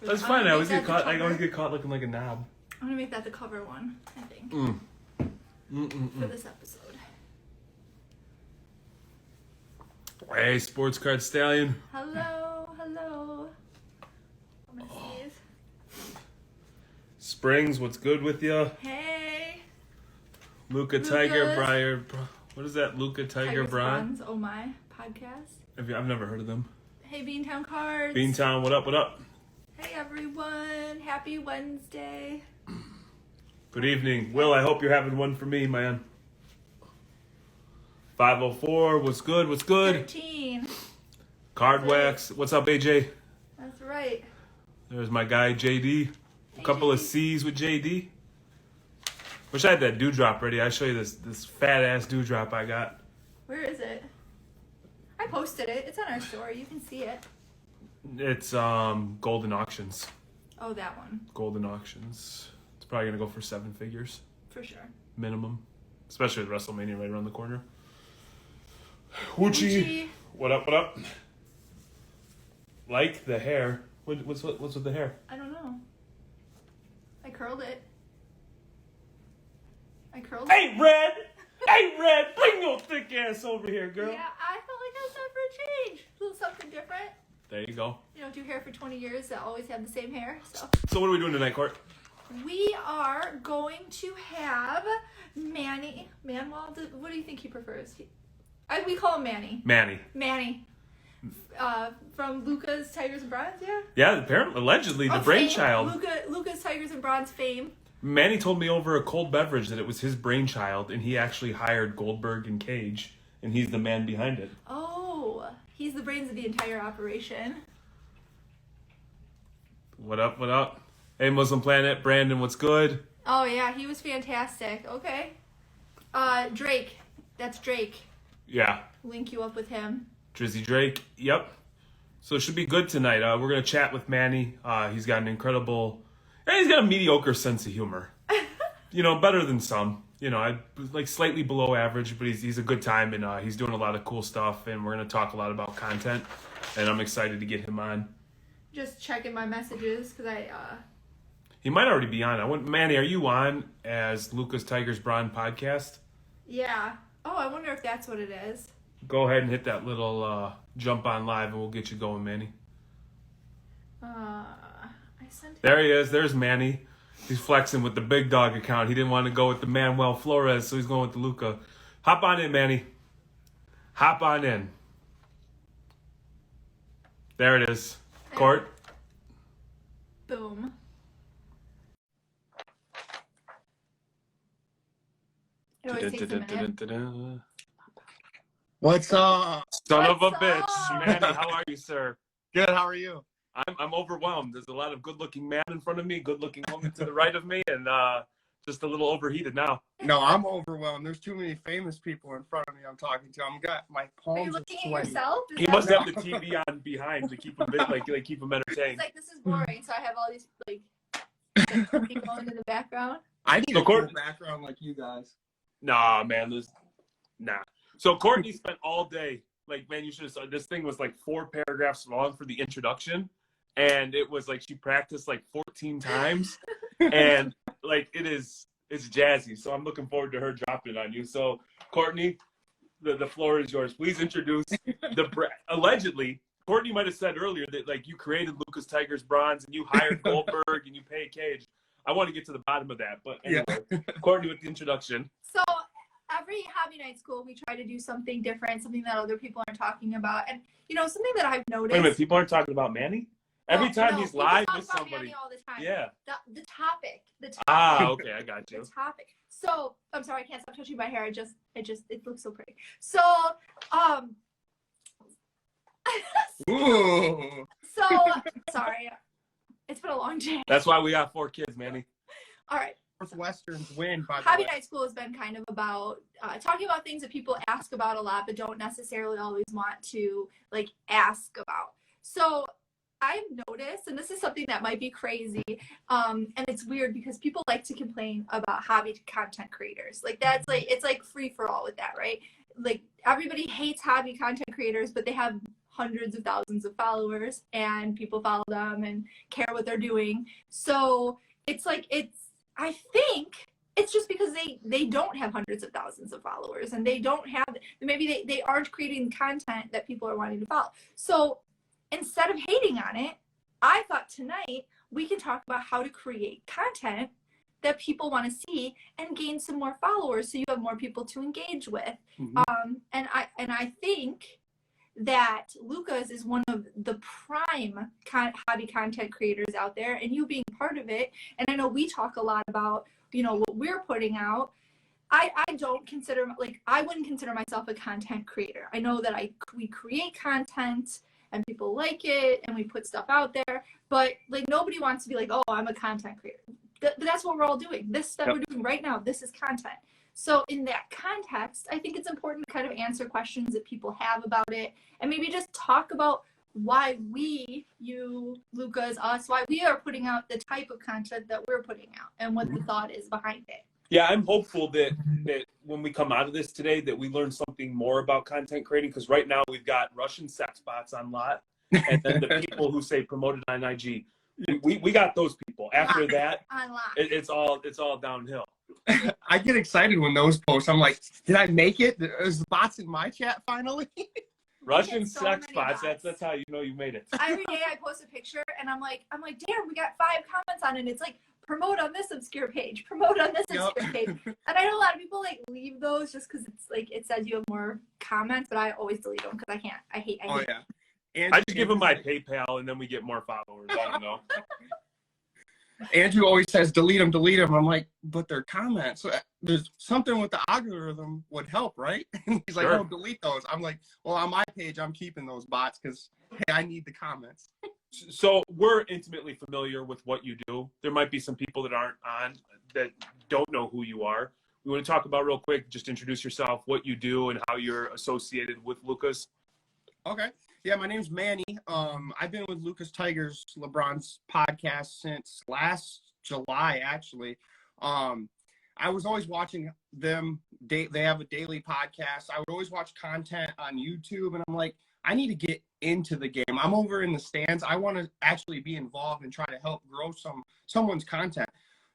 That's fine. I always get caught looking like a knob. I'm gonna make that the cover one, I think, for this episode. Hey, sports card stallion. Hello. I'm gonna sneeze. Springs, what's good with you? Hey. Luca Tiger Briar. What is that? Luca Tiger Brian? Oh my podcast. I've never heard of them. Hey, Beantown Cards. Beantown, what up? What up? Hey everyone. Happy Wednesday. Good evening. Will, I hope you're having one for me, man. 504, what's good? What's good? 13. Card wax. What's up, AJ? That's right. There's my guy, JD. A couple of C's with JD. Wish I had that dewdrop ready. I'll show you this fat-ass dewdrop I got. Where is it? I posted it. It's on our story. You can see it. It's Golden Auctions. Oh, that one. Golden Auctions. It's probably going to go for 7 figures. For sure. Minimum. Especially with WrestleMania right around the corner. Woochie. What up, what up? Like the hair. What's with the hair? I don't know. I curled it. Hey, Red! Hey, Red! Bring your thick ass over here, girl. Yeah, I felt like I was time for a change. A little something different. There you go. You don't do hair for 20 years. I always have the same hair. So what are we doing tonight, Court? We are going to have Manny. Manuel, what do you think he prefers? We call him Manny. Manny. From Luca's Tigers and Bronze, yeah? Yeah, apparently, allegedly, the brainchild. Luca's Tigers and Bronze fame. Manny told me over a cold beverage that it was his brainchild, and he actually hired Goldberg and Cage, and he's the man behind it. Oh, he's the brains of the entire operation. What up, what up? Hey, Muslim Planet, Brandon, what's good? Oh, yeah, he was fantastic. Okay. Drake. That's Drake. Yeah. Link you up with him. Drizzy Drake, yep. So it should be good tonight. We're going to chat with Manny. He's got an incredible... he's got a mediocre sense of humor. You know, better than some. You know, like slightly below average, but he's a good time, and he's doing a lot of cool stuff, and we're going to talk a lot about content, and I'm excited to get him on. Just checking my messages, because He might already be on. Manny, are you on as Luca's Tigers Brawn podcast? Yeah. Oh, I wonder if that's what it is. Go ahead and hit that little jump on live, and we'll get you going, Manny. There he is. There's Manny. He's flexing with the big dog account. He didn't want to go with the Manuel Flores, so he's going with the Luca. Hop on in, Manny. Hop on in. There it is. Court. Boom. It always takes a minute. What's up? Son of a bitch. Manny, how are you, sir? Good, how are you? I'm overwhelmed. There's a lot of good-looking man in front of me, good-looking woman to the right of me, and just a little overheated now. No, I'm overwhelmed. There's too many famous people in front of me I'm talking to. My palms are you looking at sweaty. yourself? He must have the TV on behind to keep him keep him entertained. It's like, this is boring, so I have all these people in the background. I need a cool background like you guys. Nah, man, nah. So Courtney spent all day, man, you should have saw, this thing was 4 paragraphs long for the introduction, and it was she practiced 14 times, and it's jazzy, so I'm looking forward to her dropping it on you. So Courtney, the floor is yours. Please introduce allegedly, Courtney might have said earlier that you created Luca's Tigers Bronze, and you hired Goldberg, and you paid Cage. I want to get to the bottom of that, but anyway, yeah. Courtney with the introduction. So every hobby night school, we try to do something different, something that other people aren't talking about. And, something that I've noticed. Wait a minute, people aren't talking about Manny? Every time he's live with somebody. Manny all the time. Yeah. The topic. Okay, I got you. The topic. So, I'm sorry, I can't stop touching my hair. It looks so pretty. So, Ooh. Sorry. It's been a long day. That's why we got 4 kids, Manny. All right. Northwestern's win, by the Hobby way. Night School has been kind of about talking about things that people ask about a lot, but don't necessarily always want to ask about. So I've noticed, and this is something that might be crazy, and it's weird because people like to complain about hobby content creators. It's free for all with that, right? Everybody hates hobby content creators, but they have hundreds of thousands of followers and people follow them and care what they're doing. So it's like, I think it's just because they don't have hundreds of thousands of followers and they don't have, maybe they aren't creating content that people are wanting to follow. So instead of hating on it, I thought tonight we can talk about how to create content that people want to see and gain some more followers so you have more people to engage with. Mm-hmm. And I think that Lucas is one of the prime hobby content creators out there, and you being part of it. And I know we talk a lot about, you know, what we're putting out. I don't consider, like, I wouldn't consider myself a content creator. I know that we create content and people like it and we put stuff out there, but like nobody wants to be like, oh, I'm a content creator. That's what we're all doing. This that we're doing right now, this is content. So in that context, I think it's important to kind of answer questions that people have about it and maybe just talk about why we, you, Lucas, us, why we are putting out the type of content that we're putting out and what the thought is behind it. Yeah, I'm hopeful that when we come out of this today that we learn something more about content creating, because right now we've got Russian sex bots on lot, and then the people who say promoted on IG. We got those people. After that, it's all downhill. I get excited when those posts. I'm like, did I make it? Is the bots in my chat finally? Russian sex bots. That's how you know you made it. Every day I post a picture and I'm like, damn, we got 5 comments on it. And it's like, promote on this obscure page, promote on this obscure page. And I know a lot of people like leave those just because it's like it says you have more comments, but I always delete them because I can't. I hate. Oh yeah. And I just give them my PayPal and then we get more followers. I don't know. Andrew always says delete them. I'm like, but they're comments. So there's something with the algorithm would help, right? And he's like, Sure. oh, delete those. I'm like, well, on my page, I'm keeping those bots because hey, I need the comments. So we're intimately familiar with what you do. There might be some people that aren't on that don't know who you are. We want to talk about real quick, just introduce yourself, what you do, and how you're associated with Lucas. Okay. Yeah, my name's Manny. I've been with Lucas Tigers, LeBron's podcast, since last July, actually. I was always watching them. They have a daily podcast. I would always watch content on YouTube, and I'm like, I need to get into the game. I'm over in the stands. I want to actually be involved and try to help grow someone's content.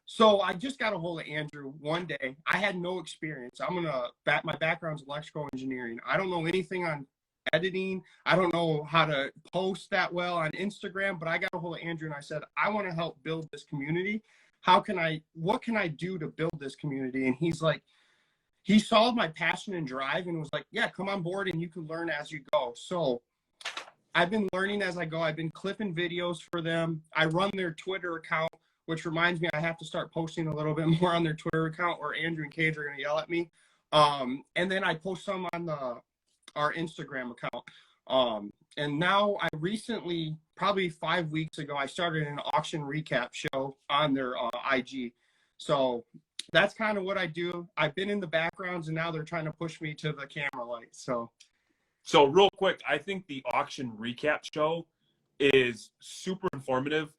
So I just got a hold of Andrew one day. I had no experience. My background's electrical engineering. I don't know anything on editing. I don't know how to post that well on Instagram, but I got a hold of Andrew and I said, I want to help build this community. What can I do to build this community? And he's like, he saw my passion and drive and was like, yeah, come on board and you can learn as you go. So I've been learning as I go. I've been clipping videos for them. I run their Twitter account, which reminds me I have to start posting a little bit more on their Twitter account or Andrew and Cage are going to yell at me. And then I post some on our Instagram account. And now I recently, probably 5 weeks ago, I started an auction recap show on their IG. So that's kind of what I do. I've been in the backgrounds and now they're trying to push me to the camera light. So real quick, I think the auction recap show is super informative.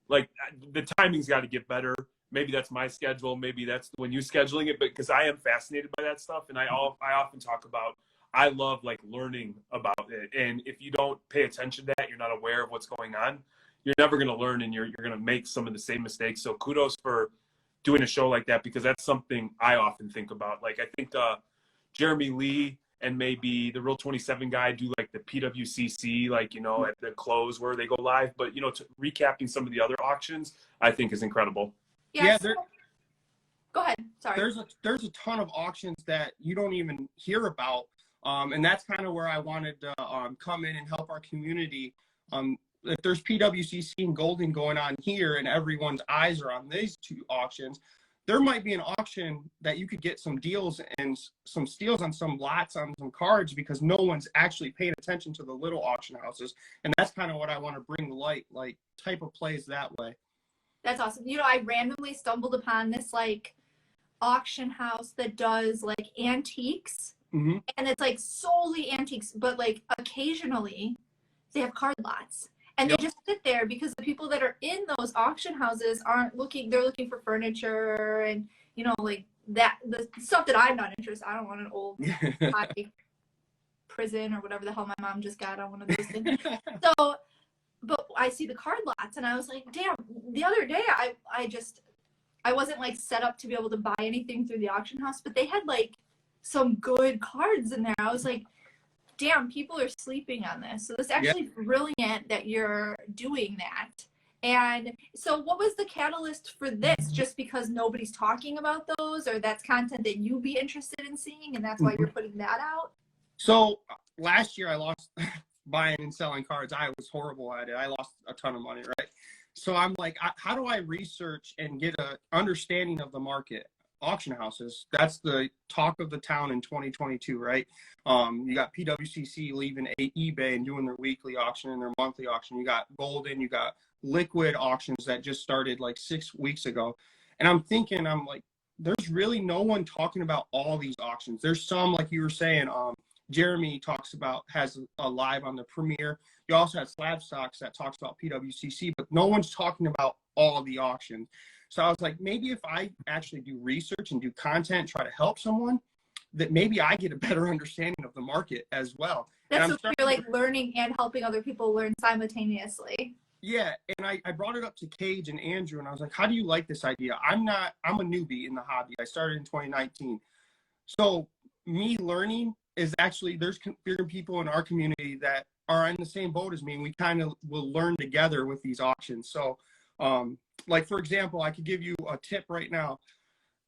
Like the timing's got to get better. Maybe that's my schedule. Maybe that's when you scheduling it, but because I am fascinated by that stuff. And I often talk about, I love like learning about it. And if you don't pay attention to that, you're not aware of what's going on, you're never going to learn and you're going to make some of the same mistakes. So kudos for doing a show like that, because that's something I often think about. Like I think Jeremy Lee and maybe the Real 27 guy do like the PWCC, like, you know, at the close where they go live. But, you know, recapping some of the other auctions, I think is incredible. Yeah. Go ahead. Sorry. There's a ton of auctions that you don't even hear about. And that's kind of where I wanted to come in and help our community. If there's PWCC and Golden going on here and everyone's eyes are on these two auctions, there might be an auction that you could get some deals and some steals on some lots on some cards because no one's actually paying attention to the little auction houses. And that's kind of what I want to bring to light, like type of plays that way. That's awesome. You know, I randomly stumbled upon this like auction house that does like antiques. Mm-hmm. And it's like solely antiques, but like occasionally they have card lots. And Yep. they just sit there because the people that are in those auction houses aren't looking, they're looking for furniture and, you know, like that, the stuff that I'm not interested in. I don't want an old high prison or whatever the hell my mom just got on one of those things. So, but I see the card lots and I was like, damn, the other day I wasn't like set up to be able to buy anything through the auction house, but they had like some good cards in there. I was like, damn, people are sleeping on this. So it's actually brilliant that you're doing that. And so what was the catalyst for this? Just because nobody's talking about those, or that's content that you'd be interested in seeing and that's why you're putting that out? So last year I lost buying and selling cards. I was horrible at it. I lost a ton of money, right? So I'm like, how do I research and get an understanding of the market? Auction houses, that's the talk of the town in 2022, right? You got PWCC leaving eBay and doing their weekly auction and their monthly auction. You got Golden, you got liquid auctions that just started like 6 weeks ago. And I'm thinking, I'm like, there's really no one talking about all these auctions. There's some, like you were saying, Jeremy has a live on the premiere. You also have Slab Stocks that talks about PWCC, but no one's talking about all the auctions. So I was like, maybe if I actually do research and do content, try to help someone, that maybe I get a better understanding of the market as well. That's what you're like learning and helping other people learn simultaneously. Yeah, and I brought it up to Cage and Andrew, and I was like, how do you like this idea? I'm a newbie in the hobby. I started in 2019. So me learning is actually, there's people in our community that are in the same boat as me, and we kind of will learn together with these auctions. So like, for example, I could give you a tip right now.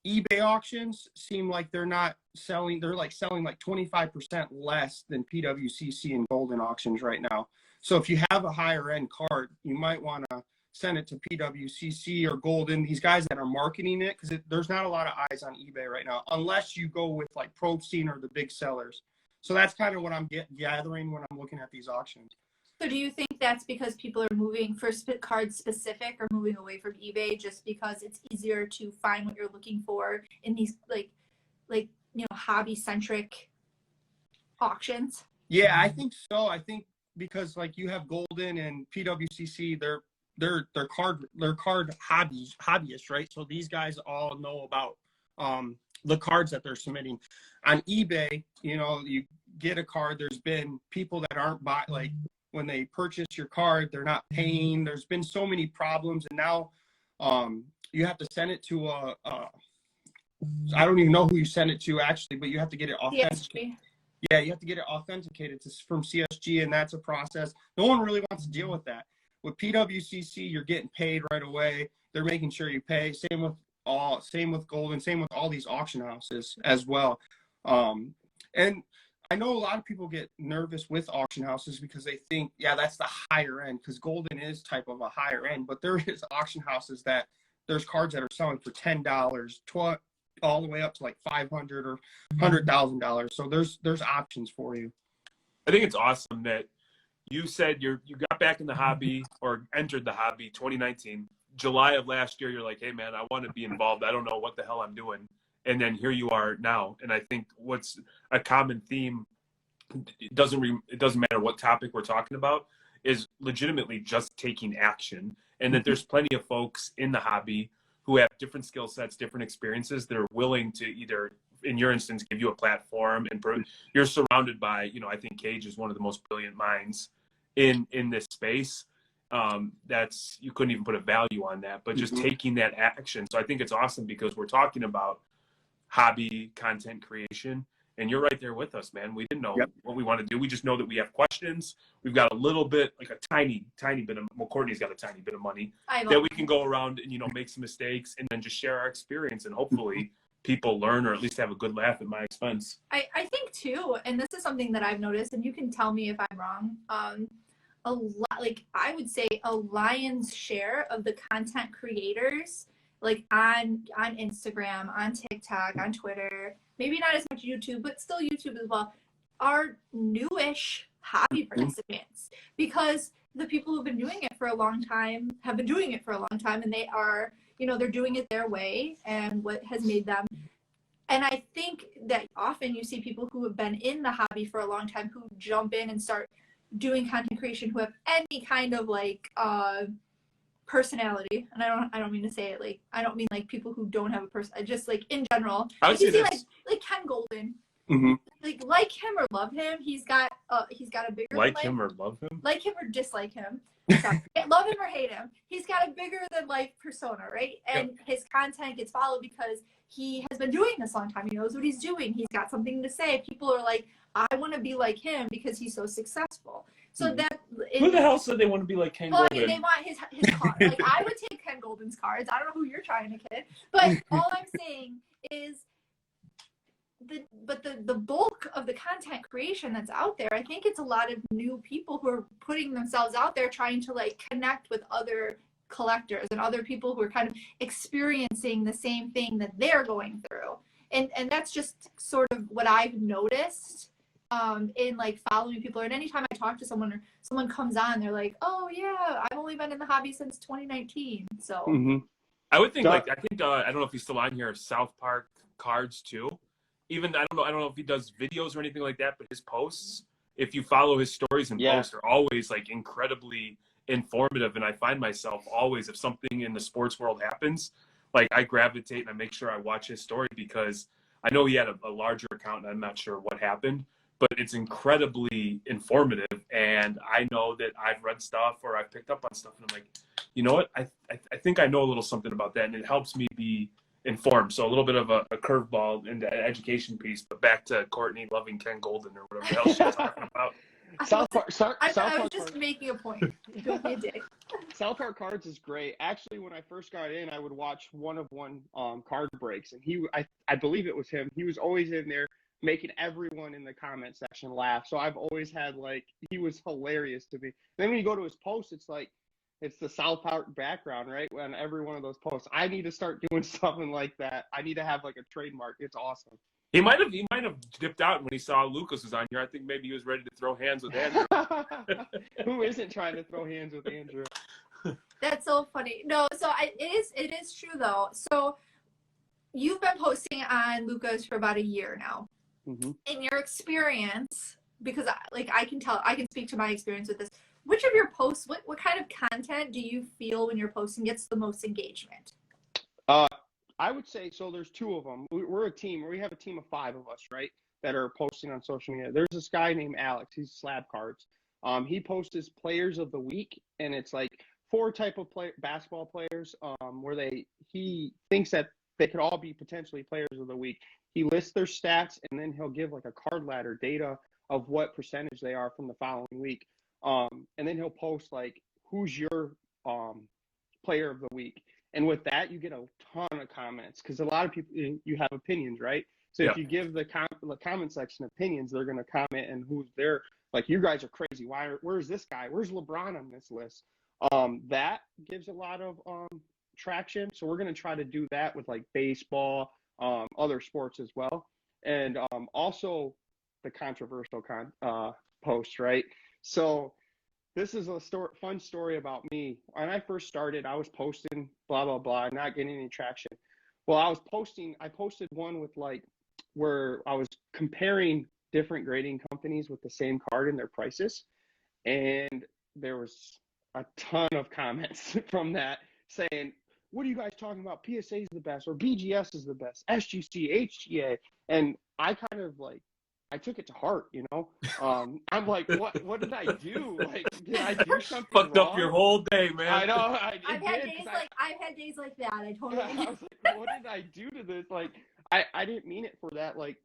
eBay auctions seem like they're selling like 25% less than PWCC and Golden auctions right now. So if you have a higher end card, you might want to send it to PWCC or Golden, these guys that are marketing it, because there's not a lot of eyes on eBay right now, unless you go with like Probstein or the big sellers. So that's kind of what I'm gathering when I'm looking at these auctions. So do you think that's because people are moving for cards specific or moving away from eBay just because it's easier to find what you're looking for in these like hobby centric auctions? Yeah, I think so. I think because like you have Golden and PWCC, they're card hobbyists, right? So these guys all know about the cards that they're submitting. On eBay, you get a card. There's been people that aren't like, when they purchase your card, they're not paying. There's been so many problems, and now you have to send it to I don't even know who you send it to actually, but you have to get it authenticated. Yeah, you have to get it authenticated from CSG, and that's a process. No one really wants to deal with that. With PWCC, you're getting paid right away. They're making sure you pay. Same with Golden, same with all these auction houses as well. And I know a lot of people get nervous with auction houses because they think, yeah, that's the higher end, because Golden is type of a higher end, but there is auction houses that there's cards that are selling for $10, all the way up to like $500 or $100,000. So there's options for you. I think it's awesome that you said you got back in the hobby or entered the hobby 2019. July of last year, you're like, hey man, I want to be involved. I don't know what the hell I'm doing. And then here you are now. And I think what's a common theme, it doesn't matter what topic we're talking about, is legitimately just taking action. And that there's plenty of folks in the hobby who have different skill sets, different experiences that are willing to either, in your instance, give you a platform. And you're surrounded by, I think Cage is one of the most brilliant minds in this space. You couldn't even put a value on that, but just taking that action. So I think it's awesome because we're talking about hobby content creation, and you're right there with us, man. We didn't know what we want to do. We just know that we have questions. We've got a little bit, like a tiny bit of, Courtney's got a tiny bit of money that we can go around and, make some mistakes and then just share our experience, and hopefully people learn or at least have a good laugh at my expense. I think too, and this is something that I've noticed, and you can tell me if I'm wrong. A lot, like I would say a lion's share of the content creators, like on Instagram, on TikTok, on Twitter, maybe not as much YouTube, but still YouTube as well, are newish hobby participants, because the people who've been doing it for a long time have been doing it for a long time, and they are, they're doing it their way and what has made them. And I think that often you see people who have been in the hobby for a long time who jump in and start doing content creation who have any kind of like personality, and I don't mean to say it like, I don't mean like people who don't have a person, just like in general. I would say see like Ken Golden, Mm-hmm. Like him or love him, he's got a bigger Like than him or love him? like him or dislike him. Sorry. Love him or hate him. He's got a bigger than life persona, right? And his content gets followed because he has been doing this a long time. He knows what he's doing. He's got something to say. People are like, I want to be like him because he's so successful. So Who the hell said they want to be like Ken Golden? They want his card. Like, I would take Ken Golden's cards. I don't know who you're trying to kid, but all I'm saying is the bulk of the content creation that's out there, I think it's a lot of new people who are putting themselves out there trying to like connect with other collectors and other people who are kind of experiencing the same thing that they're going through. And that's just sort of what I've noticed in like following people. And anytime I talk to someone or someone comes on, they're like, oh yeah, I've only been in the hobby since 2019. So I would think I don't know if he's still on here, South Park cards too. Even I don't know if he does videos or anything like that, but his posts, if you follow his stories and posts, are always like incredibly informative. And I find myself always, if something in the sports world happens, like I gravitate and I make sure I watch his story because I know he had a larger account and I'm not sure what happened, but it's incredibly informative. And I know that I've read stuff or I've picked up on stuff and I'm like, you know what? I think I know a little something about that, and it helps me be informed. So a little bit of a curveball in the education piece, but back to Courtney loving Ken Golden or whatever else she's talking about. I was just making a point. Don't be a dick. South Park Cards is great. Actually, when I first got in, I would watch one card breaks, and I believe it was him. He was always in there making everyone in the comment section laugh. So I've always had he was hilarious to me. Then when you go to his posts, it's the South Park background, right? On every one of those posts. I need to start doing something like that. I need to have a trademark. It's awesome. He might have dipped out when he saw Lucas was on here. I think maybe he was ready to throw hands with Andrew. Who isn't trying to throw hands with Andrew? That's so funny. No, so it is true though. So you've been posting on Lucas for about a year now. Mm-hmm. In your experience, because I can speak to my experience with this. Which of your posts, what kind of content do you feel when you're posting gets the most engagement? I would say, so there's two of them. We're a team. We have a team of 5 of us, right, that are posting on social media. There's this guy named Alex. He's Slab Cards. He posts his players of the week, and it's like 4 type of basketball players where he thinks that they could all be potentially players of the week. He lists their stats, and then he'll give like a card ladder data of what percentage they are from the following week. And then he'll post like, who's your player of the week? And with that, you get a ton of comments because a lot of people, you have opinions, right? So if you give the comment section opinions, they're going to comment and who's there. Like, you guys are crazy. Where's this guy? Where's LeBron on this list? That gives a lot of traction. So we're going to try to do that with like baseball, other sports as well. And also the controversial posts, right? So this is a fun story about me. When I first started, I was posting blah, blah, blah, not getting any traction. Well, I posted one with like where I was comparing different grading companies with the same card and their prices. And there was a ton of comments from that saying, what are you guys talking about? PSA is the best, or BGS is the best, SGC, HGA. And I kind of I took it to heart, you know. I'm like, what did I do? Like, did I do something Fucked wrong? Up your whole day, man. I know. I've had days like that. I totally. I was like, what did I do to this? Like, I didn't mean it for that. Like,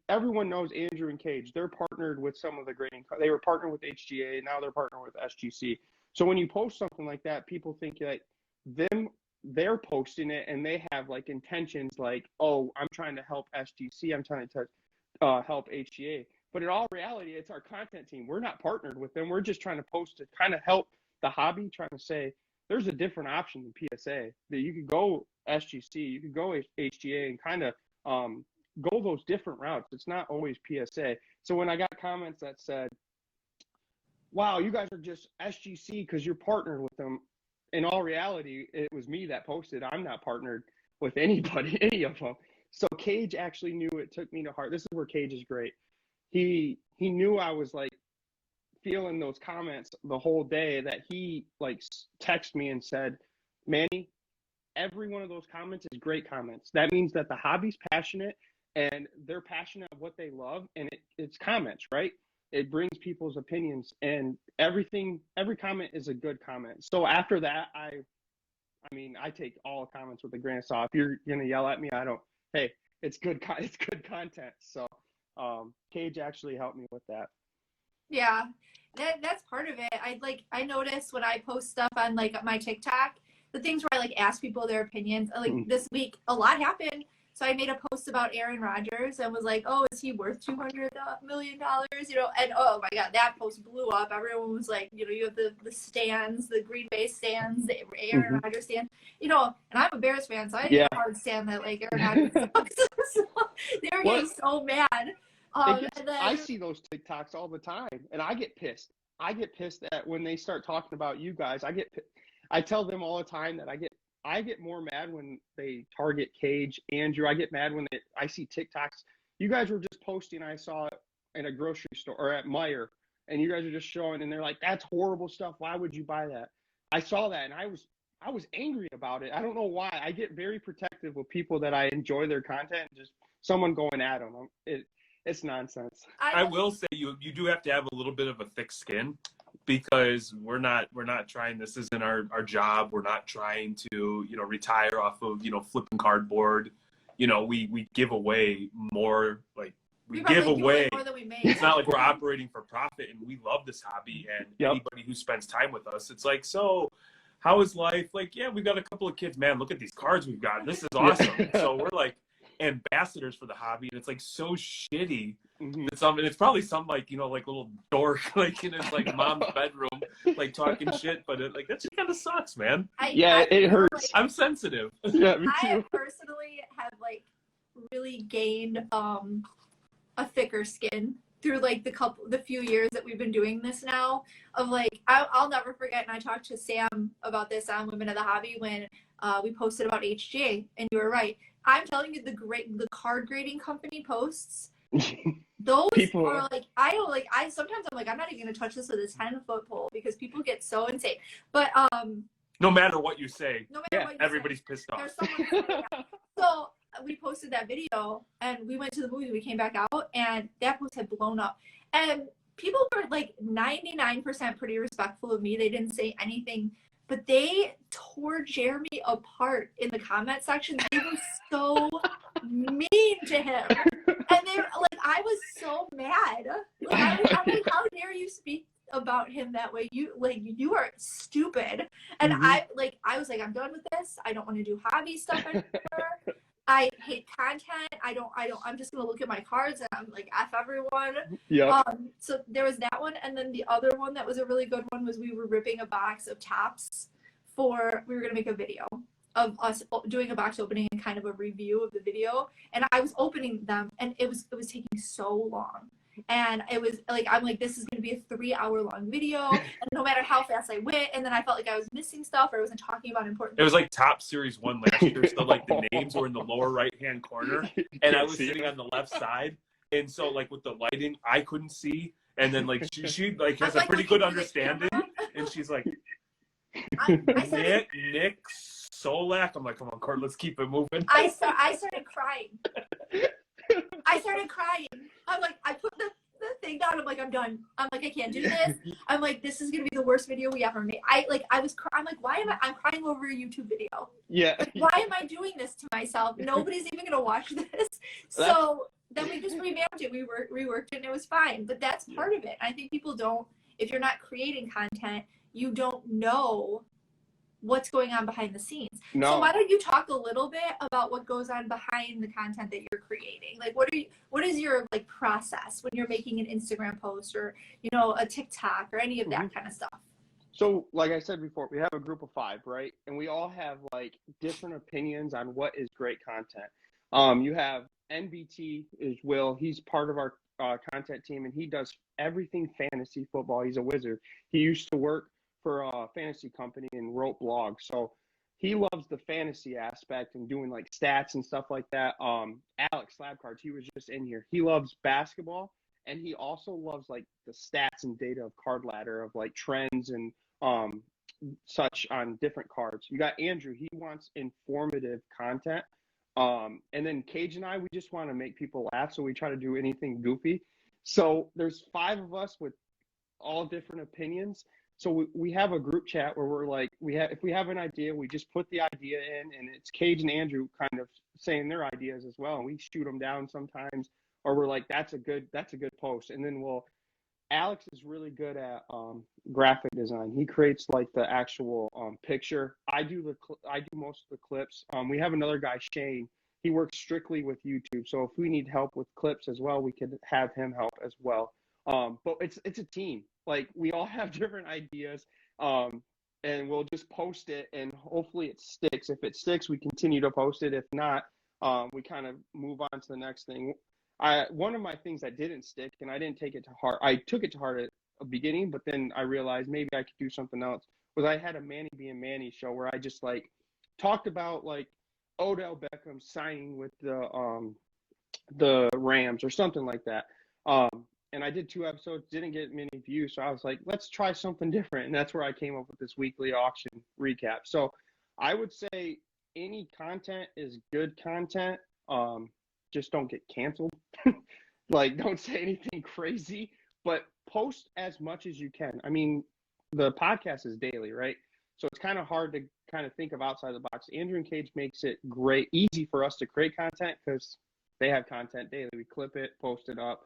everyone knows Andrew and Cage. They're partnered with some of the grading. They were partnered with HGA. Now they're partnered with SGC. So when you post something like that, people think like they're posting it and they have like intentions like, oh, I'm trying to help SGC. I'm trying to help HGA. But in all reality, it's our content team. We're not partnered with them. We're just trying to post to kind of help the hobby, trying to say there's a different option than PSA. That you could go SGC, you could go HGA and kind of go those different routes. It's not always PSA. So when I got comments that said, wow, you guys are just SGC because you're partnered with them. In all reality, it was me that posted. I'm not partnered with anybody, any of them. So Cage actually knew it, took me to heart. This is where Cage is great. He knew I was like feeling those comments the whole day, that he like texted me and said, Manny, every one of those comments is great comments. That means that the hobby's passionate and they're passionate of what they love, and it's comments, right? It brings people's opinions, and every comment is a good comment. So after that, I mean, I take all comments with a grain of salt. If you're gonna yell at me, I don't. Hey, it's good. It's good content. So, Cage actually helped me with that. Yeah, that's part of it. I notice when I post stuff on like my TikTok, the things where I like ask people their opinions. Like this week, a lot happened. So I made a post about Aaron Rodgers and was like, "Oh, is he worth $200 million?" You know, and oh my God, that post blew up. Everyone was like, you know, you have the stands, the Green Bay stands, the Aaron Rodgers stand, you know, and I'm a Bears fan, so I didn't hard stand that like Aaron Rodgers sucks. So they were getting so mad. And then, I see those TikToks all the time, and I get pissed. I get pissed at when they start talking about you guys. I tell them all the time that I get more mad when they target Cage, Andrew. I get mad when I see TikToks. You guys were just posting. I saw it in a grocery store or at Meijer, and you guys are just showing, and they're like, "That's horrible stuff. Why would you buy that?" I saw that, and I was angry about it. I don't know why. I get very protective with people that I enjoy their content. Just someone going at them. It's nonsense. I will say you do have to have a little bit of a thick skin, because we're not trying, this isn't our job. We're not trying to, you know, retire off of, you know, flipping cardboard. You know, we give away more, like we give away more than we make. It's not like we're operating for profit, and we love this hobby, and anybody who spends time with us, it's like, so how is life? Like, yeah, we've got a couple of kids, man, look at these cards we've got. This is awesome. So we're like ambassadors for the hobby, and it's like so shitty. It's probably some like, you know, like little dork like in his like mom's bedroom like talking shit, but it like that just kind of sucks, man. It hurts. Like, I'm sensitive. Yeah, me too. I personally have like really gained a thicker skin through like the few years that we've been doing this now. Of like I'll never forget, and I talked to Sam about this on Women of the Hobby when we posted about HGA, and you were right. I'm telling you, the card grading company posts, those people are like, sometimes I'm like, I'm not even gonna touch this with a 10-foot pole because people get so insane. But no matter what you say, everybody's pissed off. So we posted that video, and we went to the movies. We came back out, and that post had blown up, and people were like 99% pretty respectful of me. They didn't say anything. But they tore Jeremy apart in the comment section. They were so mean to him. And they were like, I was so mad. I'm like, how dare you speak about him that way? You are stupid. And I was like, I'm done with this. I don't want to do hobby stuff anymore. I hate content. I'm just going to look at my cards and I'm like, F everyone. Yeah. So there was that one. And then the other one that was a really good one was we were ripping a box of tops we were going to make a video of us doing a box opening and kind of a review of the video. And I was opening them, and it was taking so long. And it was like, I'm like, this is going to be a 3-hour-long video. And no matter how fast I went, and then I felt like I was missing stuff or I wasn't talking about important things. It was like Top Series 1 last year. So like the names were in the lower right-hand corner, and I was sitting on the left side. And so like with the lighting, I couldn't see. And then like she like has a pretty good understanding. And she's like, Nick Solak. I'm like, come on, Court, let's keep it moving. I started crying. I'm like, I put the thing down. I'm like, I'm done. I'm like, I can't do this. I'm like, this is gonna be the worst video we ever made. I'm like, why am I'm crying over a YouTube video? Yeah. Like, why am I doing this to myself? Nobody's even gonna watch this. So then we just revamped it. We reworked it, and it was fine. But that's part of it. I think people don't. If you're not creating content, you don't know what's going on behind the scenes. No. So why don't you talk a little bit about what goes on behind the content that you're creating? Like, what is your like process when you're making an Instagram post or, you know, a TikTok or any of that kind of stuff? So like I said before, we have a group of 5, right? And we all have like different opinions on what is great content. You have NBT is Will. He's part of our content team, and he does everything fantasy football. He's a wizard. He used to work for a fantasy company and wrote blogs. So he loves the fantasy aspect and doing like stats and stuff like that. Alex Slabcards, he was just in here. He loves basketball, and he also loves like the stats and data of Card Ladder of like trends and such on different cards. You got Andrew. He wants informative content And then Cage and I, we just want to make people laugh, so we try to do anything goofy. So there's 5 of us with all different opinions. So we have a group chat where we're like, if we have an idea, we just put the idea in, and it's Cage and Andrew kind of saying their ideas as well, and we shoot them down sometimes, or we're like, that's a good post, and then Alex is really good at graphic design. He creates like the actual picture. I do most of the clips. We have another guy, Shane. He works strictly with YouTube. So if we need help with clips as well, we could have him help as well. But it's a team. Like, we all have different ideas, and we'll just post it, and hopefully it sticks. If it sticks, we continue to post it. If not, we kind of move on to the next thing. One of my things that didn't stick, and I didn't take it to heart. I took it to heart at the beginning, but then I realized maybe I could do something else. Was I had a Manny being Manny show where I just like talked about like Odell Beckham signing with the Rams or something like that. And I did 2 episodes, didn't get many views, so I was like, let's try something different, and that's where I came up with this weekly auction recap. So I would say any content is good content. Just don't get canceled. Like, don't say anything crazy, but post as much as you can. I mean, the podcast is daily, right? So it's kind of hard to kind of think of outside the box. Andrew and Cage makes it easy for us to create content because they have content daily. We clip it, post it up.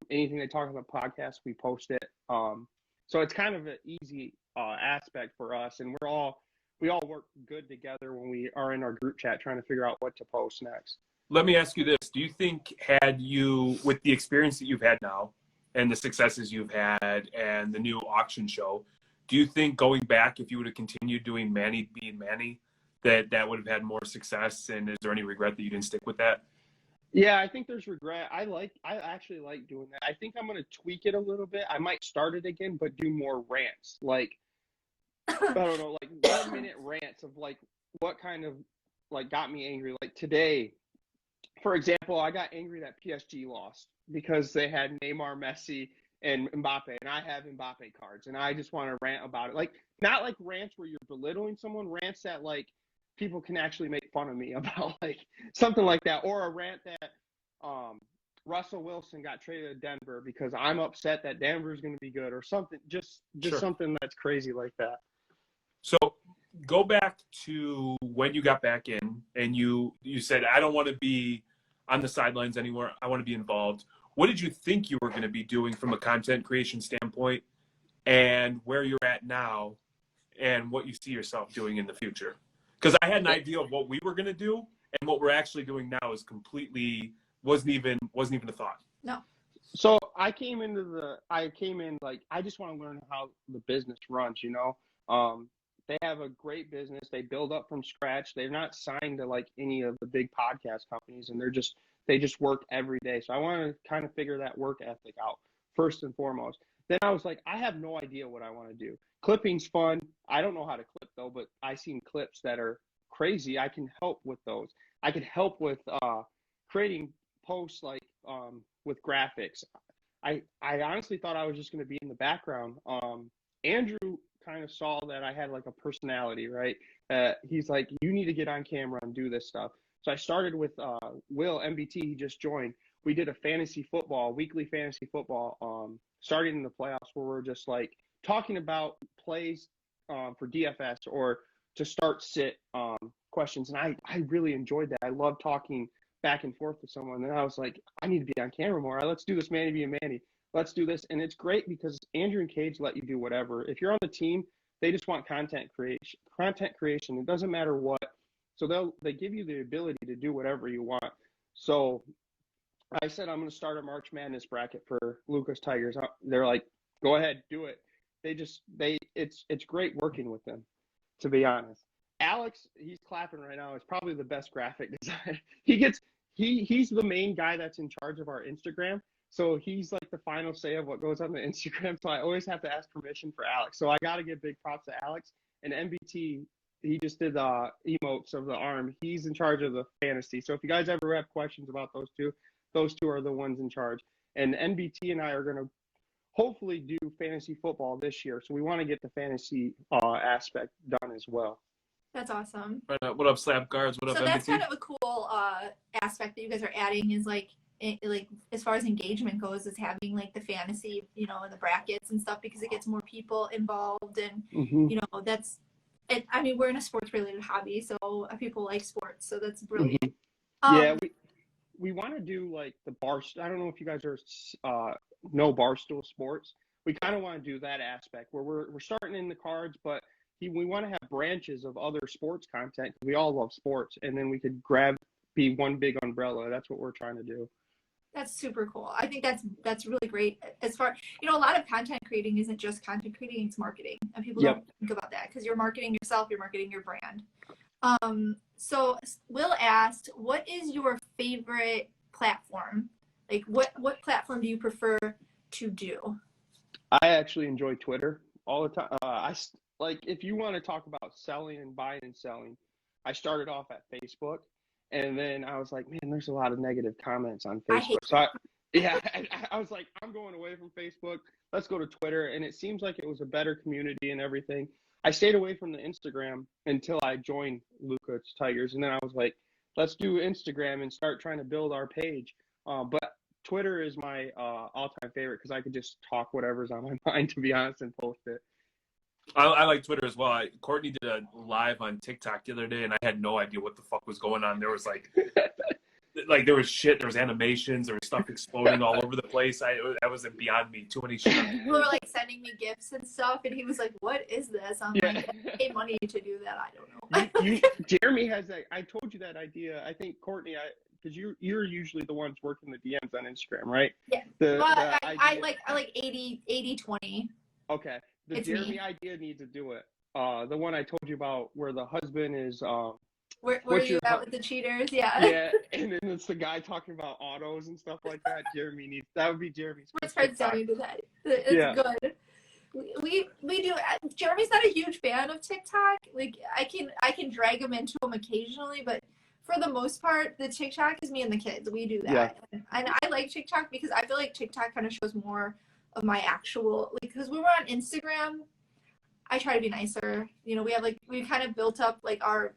Anything they talk about podcast, we post it. So it's kind of an easy aspect for us, and we all work good together when we are in our group chat trying to figure out what to post next. Let me ask you this. Do you think, with the experience that you've had now and the successes you've had and the new auction show, do you think going back, if you would have continued doing Manny being Manny, that would have had more success? And is there any regret that you didn't stick with that? Yeah, I think there's regret. I actually like doing that. I think I'm going to tweak it a little bit. I might start it again, but do more rants. Like, I don't know, like 1-minute rants of like what kind of like got me angry. Like today, for example, I got angry that PSG lost because they had Neymar, Messi, and Mbappe, and I have Mbappe cards, and I just want to rant about it. Like, not like rants where you're belittling someone, rants that like people can actually make fun of me about, like something like that, or a rant that Russell Wilson got traded to Denver because I'm upset that Denver is going to be good, or something. Just Sure. Something that's crazy like that. So go back to when you got back in, and you said, I don't want to be on the sidelines anymore. I want to be involved. What did you think you were going to be doing from a content creation standpoint, and where you're at now, and what you see yourself doing in the future? Because I had an idea of what we were going to do, and what we're actually doing now is completely wasn't even a thought. No. So I came in like, I just want to learn how the business runs, you know. They have a great business. They build up from scratch. They're not signed to like any of the big podcast companies, and they just work every day. So I want to kind of figure that work ethic out first and foremost. Then I was like, I have no idea what I want to do. Clipping's fun. I don't know how to clip though, but I've seen clips that are crazy. I can help with those. I could help with creating posts like with graphics. I honestly thought I was just going to be in the background. Andrew kind of saw that I had like a personality, right? He's like, you need to get on camera and do this stuff. So I started with Will MBT. He just joined. We did a weekly fantasy football, starting in the playoffs, where we're just like talking about plays for DFS or to start sit questions. And I really enjoyed that. I love talking back and forth with someone. And I was like, I need to be on camera more. Let's do this, Manny being Manny. Let's do this. And it's great because Andrew and Cage let you do whatever. If you're on the team, they just want content creation. It doesn't matter what. So they give you the ability to do whatever you want. So I said, I'm going to start a March Madness bracket for Lucas Tigers. They're like, go ahead, do it. It's great working with them, to be honest. Alex, he's clapping right now, is probably the best graphic designer. He's the main guy that's in charge of our Instagram. So he's like the final say of what goes on the Instagram. So I always have to ask permission for Alex. So I got to give big props to Alex. And MBT, he just did the emotes of the arm. He's in charge of the fantasy. So if you guys ever have questions about those two are the ones in charge. And NBT and I are going to hopefully do fantasy football this year. So we want to get the fantasy aspect done as well. That's awesome. What up, Slap Guards? What up, So that's MBT? kind of a cool aspect that you guys are adding is like as far as engagement goes, is having like the fantasy, and the brackets and stuff, because it gets more people involved, and that's it. I mean, we're in a sports related hobby, so people like sports, so that's brilliant. Yeah, we want to do like the bar. I don't know if you guys are know Barstool Sports. We kind of want to do that aspect where we're starting in the cards, but we want to have branches of other sports content. We all love sports, and then we could be one big umbrella. That's what we're trying to do. That's super cool. I think that's really great. As far, a lot of content creating isn't just content creating, it's marketing. And people don't think about that, because you're marketing yourself, you're marketing your brand. So Will asked, what is your favorite platform? Like what platform do you prefer to do? I actually enjoy Twitter all the time. If you want to talk about selling and buying and selling, I started off at Facebook. And then I was like, man, there's a lot of negative comments on Facebook. I was like, I'm going away from Facebook. Let's go to Twitter. And it seems like it was a better community and everything. I stayed away from the Instagram until I joined Lucas Tigers. And then I was like, let's do Instagram and start trying to build our page. But Twitter is my all-time favorite, because I could just talk whatever's on my mind, to be honest, and post it. I like Twitter as well. Courtney did a live on TikTok the other day, and I had no idea what the fuck was going on. There was there was shit. There was animations. There was stuff exploding all over the place. That was beyond me. Too many shit. People were like sending me gifts and stuff, and he was like, "What is this?" I'm like, "I pay money to do that. I don't know." Jeremy has that. I told you that idea. I think Courtney, because you're usually the ones working the DMs on Instagram, right? Yeah. I like 80-20. Okay. The Jeremy idea needs to do it. The one I told you about where the husband is. Where are you at with the cheaters? Yeah. Yeah, and then it's the guy talking about autos and stuff like that. That would be Jeremy's. My friends tell me that. It's good. We do. Jeremy's not a huge fan of TikTok. Like I can drag him into them occasionally, but for the most part, the TikTok is me and the kids. We do that, and I like TikTok because I feel like TikTok kind of shows more of my actual, because when we're on Instagram, I try to be nicer. We kind of built up like our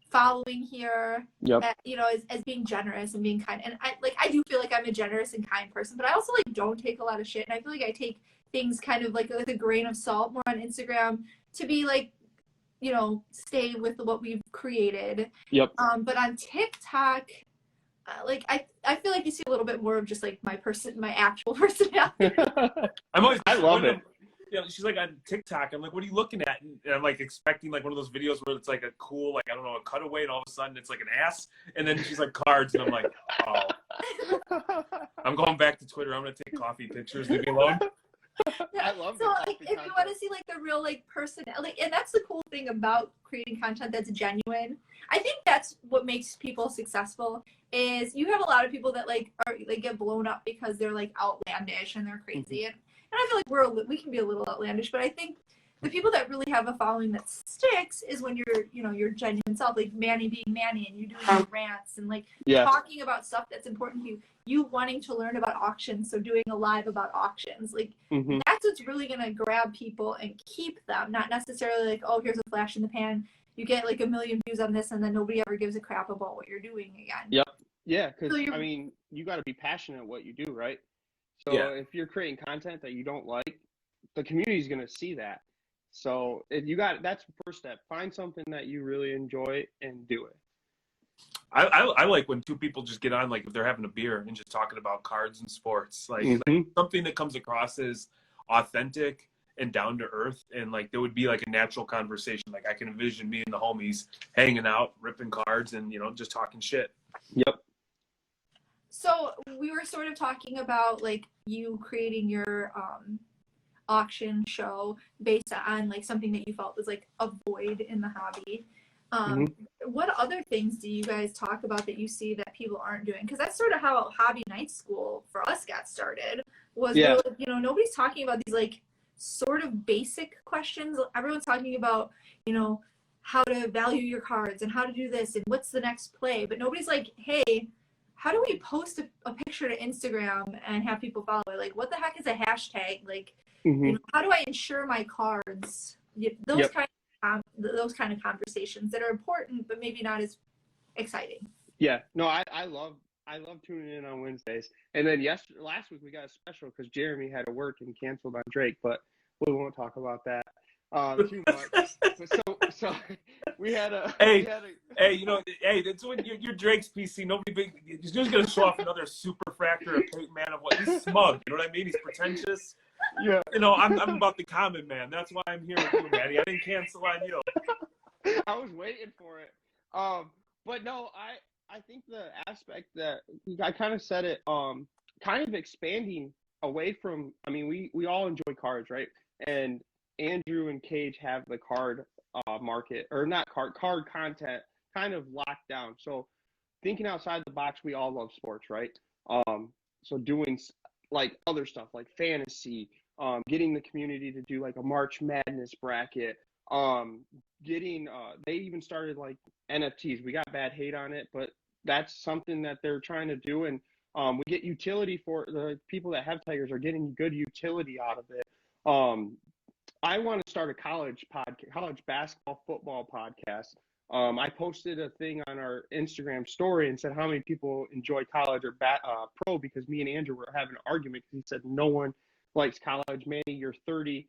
following here, as being generous and being kind. And I do feel like I'm a generous and kind person, but I also don't take a lot of shit. And I feel like I take things kind of like with a grain of salt more on Instagram to be stay with what we've created. But on TikTok, I feel like you see a little bit more of just my actual personality. I love it. She's like on TikTok. I'm like, what are you looking at? And I'm like expecting one of those videos where it's like a cool, I don't know, a cutaway, and all of a sudden it's like an ass. And then she's like cards, and I'm like, oh. I'm going back to Twitter. I'm gonna take coffee pictures. Leave me alone. I love so if you want to see the real personality, and that's the cool thing about creating content that's genuine. I think that's what makes people successful. Is you have a lot of people that get blown up because they're outlandish and they're crazy, and I feel like we can be a little outlandish, but I think the people that really have a following that sticks is when you're your genuine self, like Manny being Manny, and you doing your rants and talking about stuff that's important to you. You wanting to learn about auctions, so doing a live about auctions, that's what's really gonna grab people and keep them. Not necessarily oh, here's a flash in the pan. You get 1 million views on this, and then nobody ever gives a crap about what you're doing again. Yep. Yeah, because you got to be passionate at what you do, right? So if you're creating content that you don't like, the community's gonna see that. So that's the first step. Find something that you really enjoy and do it. I like when two people just get on, if they're having a beer and just talking about cards and sports, something that comes across as authentic and down to earth, and there would be a natural conversation. I can envision me and the homies hanging out, ripping cards, and just talking shit. Yep. So we were sort of talking about you creating your auction show based on something that you felt was a void in the hobby. What other things do you guys talk about that you see that people aren't doing? Because that's sort of how Hobby Night School for us got started. Was nobody's talking about these sort of basic questions. Everyone's talking about how to value your cards and how to do this and what's the next play, but nobody's hey, how do we post a picture to Instagram and have people follow it? What the heck is a hashtag? How do I insure my cards? Those kind of those kind of conversations that are important, but maybe not as exciting. Yeah, no, I love tuning in on Wednesdays. And then last week we got a special because Jeremy had to work and canceled on Drake, but we won't talk about that too much. So we had a hey, that's when you're Drake's PC. He's just gonna show off another super fractor of Peyton Manning. He's smug. You know what I mean? He's pretentious. Yeah. I'm about the common man. That's why I'm here with you, Manny. I didn't cancel on you. I was waiting for it. But no, I think the aspect that I kind of said it, kind of expanding away from, I mean, we all enjoy cards, right? And Andrew and Cage have the card market, or not card content kind of locked down. So thinking outside the box, we all love sports, right? So doing like other stuff like fantasy, getting the community to do like a March Madness bracket, getting they even started like NFTs. We got bad hate on it, but that's something that they're trying to do, and we get utility for the people that have Tigers are getting good utility out of it. I want to start a college basketball football podcast. I posted a thing on our Instagram story and said how many people enjoy college or pro, because me and Andrew were having an argument because he said no one likes college. Manny, you're 30.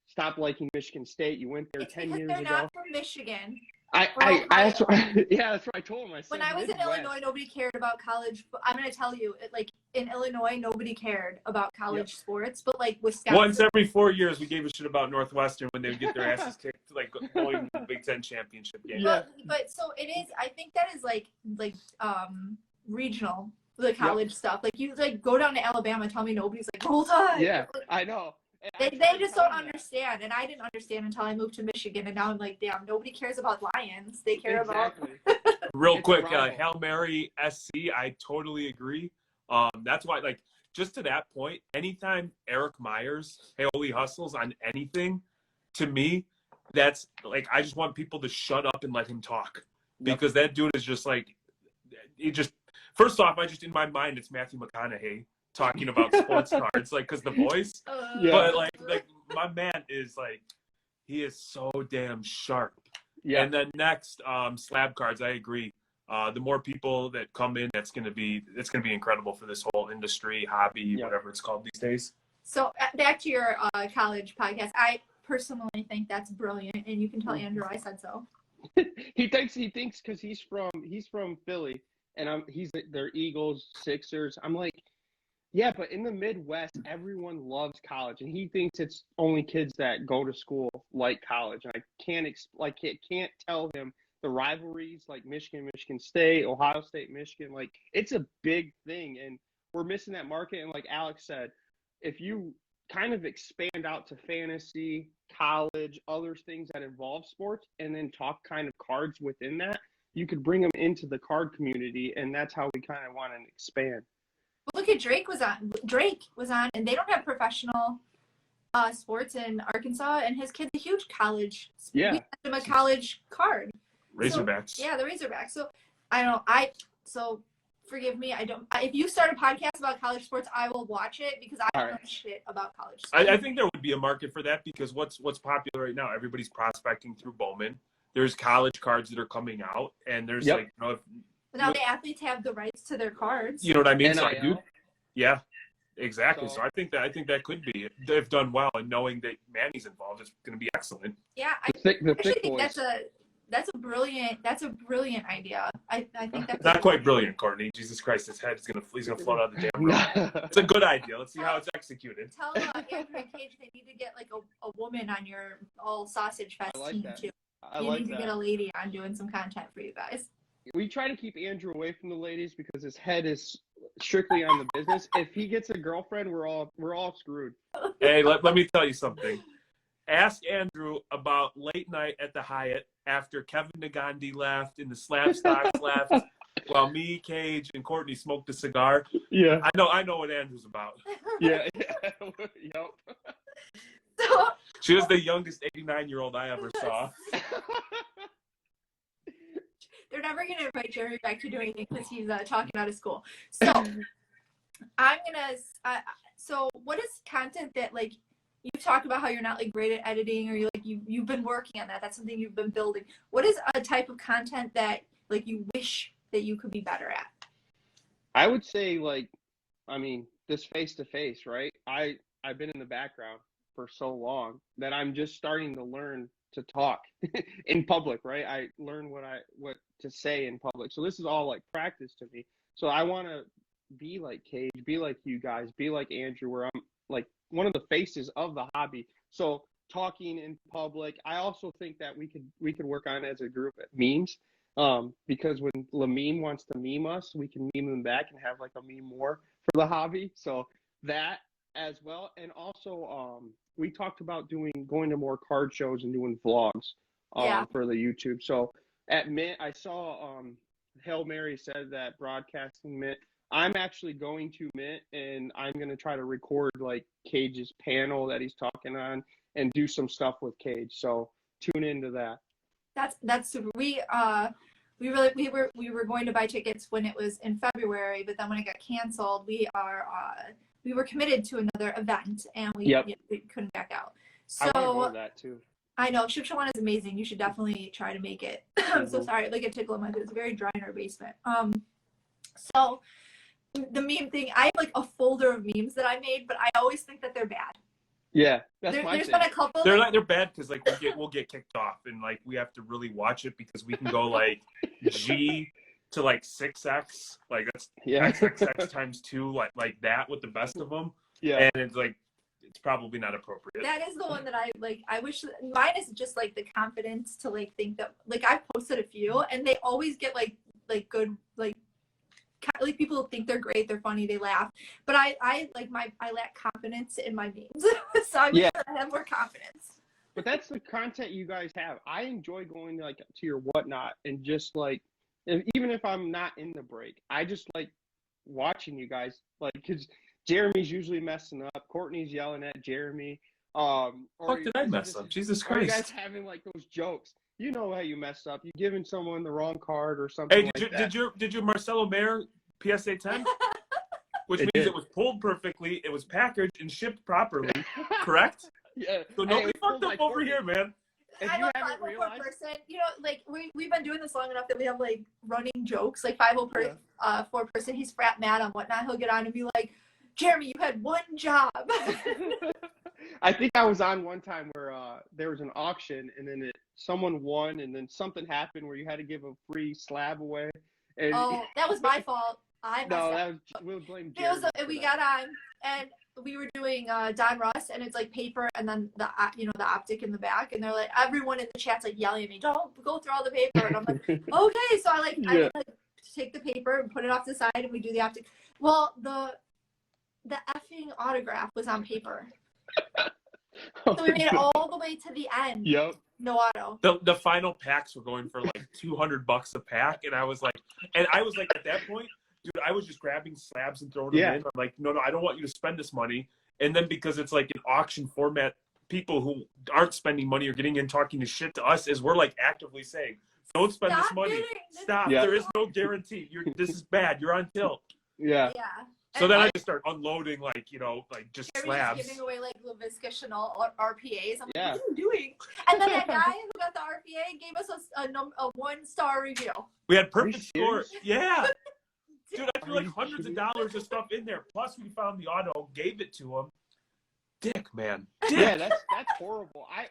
Stop liking Michigan State. You went there It's 10 because years they're ago. not from Michigan. That's what I told him. I said, when I was in Midwest. Illinois, nobody cared about college. I'm going to tell you, like in Illinois, nobody cared about college sports, but like Wisconsin. Once every 4 years, we gave a shit about Northwestern when they would get their asses kicked, like going to the Big Ten championship game. Yeah. But so it is. I think that is like regional, the college stuff. Like you like go down to Alabama and tell me nobody's like roll Tide. Yeah, I know. They just don't understand, and I didn't understand until I moved to Michigan, and now I'm like, damn, nobody cares about Lions. They care about. Real It's quick, a Hail Mary SC. I totally agree. That's why, like, just to that point, anytime Eric Myers, Holy hustles on anything, to me, that's like I just want people to shut up and let him talk, because that dude is just like, he just. First off, in my mind, it's Matthew McConaughey talking about sports cards, like, because the voice. But like my man is like, he is so damn sharp. Yeah. And then next, slab cards. I agree. The more people that come in, it's gonna be incredible for this whole industry, hobby, whatever it's called these days. So back to your college podcast. I personally think that's brilliant, and you can tell Andrew I said so. He thinks because he's from Philly, and he's their Eagles, Sixers. I'm like, yeah, but in the Midwest, everyone loves college, and he thinks it's only kids that go to school like college. And I can't tell him the rivalries like Michigan, Michigan State, Ohio State, Michigan. Like, it's a big thing, and we're missing that market. And like Alex said, if you kind of expand out to fantasy, college, other things that involve sports, and then talk kind of cards within that, you could bring them into the card community, and that's how we kind of want to expand. Look at Drake was on, and they don't have professional sports in Arkansas, and his kid's a huge college. Yeah. We sent him a college card. Razorbacks. So, yeah, the Razorbacks. So I don't. So forgive me. I don't. If you start a podcast about college sports, I will watch it because I don't know shit about college sports. I think there would be a market for that, because what's popular right now? Everybody's prospecting through Bowman. There's college cards that are coming out, and there's like, you know, but now the athletes have the rights to their cards. You know what I mean? NIL. So I do. Yeah, exactly. So I think that could be, if done well, and knowing that Manny's involved, it's going to be excellent. Yeah, I actually think that's a brilliant idea. I think that's not quite brilliant, Courtney. Jesus Christ, he's gonna float out of the damn room. It's a good idea. Let's see how it's executed. Tell Andrew and Cage they need to get like a woman on your all sausage fest team too. You need to get a lady on doing some content for you guys. We try to keep Andrew away from the ladies because his head is strictly on the business. If he gets a girlfriend, we're all screwed. Hey, let me tell you something. Ask Andrew about late night at the Hyatt after Kevin Nagandi left and the Slab Stocks left, while me, Cage, and Courtney smoked a cigar. Yeah, I know what Andrew's about. Yeah. Yep. So, she was the youngest 89-year-old I ever saw. They're never going to invite Jeremy back to do anything because he's talking out of school. So so what is content that, like, you talk about how you're not like great at editing, or you like like you've been working on that. That's something you've been building. What is a type of content that like you wish that you could be better at? I would say this face to face, right? I've been in the background for so long that I'm just starting to learn to talk in public, right? I learn what to say in public. So this is all like practice to me. So I want to be like Cage, be like you guys, be like Andrew, where I'm like one of the faces of the hobby. So talking in public. I also think that we could work on as a group at memes. Because when Lameme wants to meme us, we can meme them back and have like a meme war for the hobby. So that as well. And also, we talked about going to more card shows and doing vlogs for the YouTube. So at Mint, I saw Hail Mary said that broadcasting Mint. I'm actually going to Mint, and I'm going to try to record like Cage's panel that he's talking on and do some stuff with Cage. So tune into that. That's super. We were going to buy tickets when it was in February, but then when it got canceled, we were committed to another event, and we couldn't back out. So I want to go to that too. I know Shipshawana is amazing. You should definitely try to make it. I'm so sorry, like a tickle in my throat. It's very dry in our basement. So the meme thing, I have like a folder of memes that I made, but I always think that they're bad. Yeah, that's there's my been a couple. They're bad because like we'll get kicked off, and like we have to really watch it because we can go like G to like 6x, like that's XXX times 2, like that with the best of them. Yeah, and it's like it's probably not appropriate. That is the one that I like. I wish mine is just like the confidence to like think that like I've posted a few, and they always get like good like people think they're great, they're funny, they laugh, but I lack confidence in my memes. So I wish I have more confidence. But that's the content you guys have. I enjoy going to your whatnot and just like, even if I'm not in the break, I just like watching you guys, like, because Jeremy's usually messing up, Courtney's yelling at Jeremy. Fuck did I mess up? Jesus Christ! Are you guys having like those jokes? You know how you messed up. You giving someone the wrong card or something. Hey, did your Marcelo Mayer PSA 10? Which means it was pulled perfectly, it was packaged and shipped properly, correct? Yeah. So nobody fucked up over here, man. If I'm you a haven't 504 realized, person. You know, like we've been doing this long enough that we have like running jokes. Like 504 person, he's frat mad on whatnot. He'll get on and be like, "Jeremy, you had one job." I think I was on one time where there was an auction and then someone won and then something happened where you had to give a free slab away. And that was my fault. We'll blame Jeremy. We got on and we were doing Don Russ, and it's like paper and then the optic in the back, and they're like, everyone in the chat's like yelling at me, "Don't go through all the paper," and I'm like, okay. So I take the paper and put it off to the side, and we do the optic. Well, the effing autograph was on paper. So we made it all the way to the end. Yep. No auto. The final packs were going for like $200 a pack, and I was like at that point, dude, I was just grabbing slabs and throwing them in. I'm like, no, I don't want you to spend this money. And then because it's like an auction format, people who aren't spending money are getting in talking to shit to us as we're like actively saying, don't spend this money. Stop. Yeah. There is no guarantee. This is bad. You're on tilt. Yeah. Yeah. So then I just start unloading just Jeremy's slabs. just giving away like LaVisca Chanel RPAs. I'm like, Yeah. what are you doing? And then that guy who got the RPA gave us a 1-star review. We had perfect serious? score. Yeah. Dude, I feel like hundreds of dollars of stuff in there. Plus, we found the auto, gave it to him. Dick, man. Dick. Yeah, that's horrible. I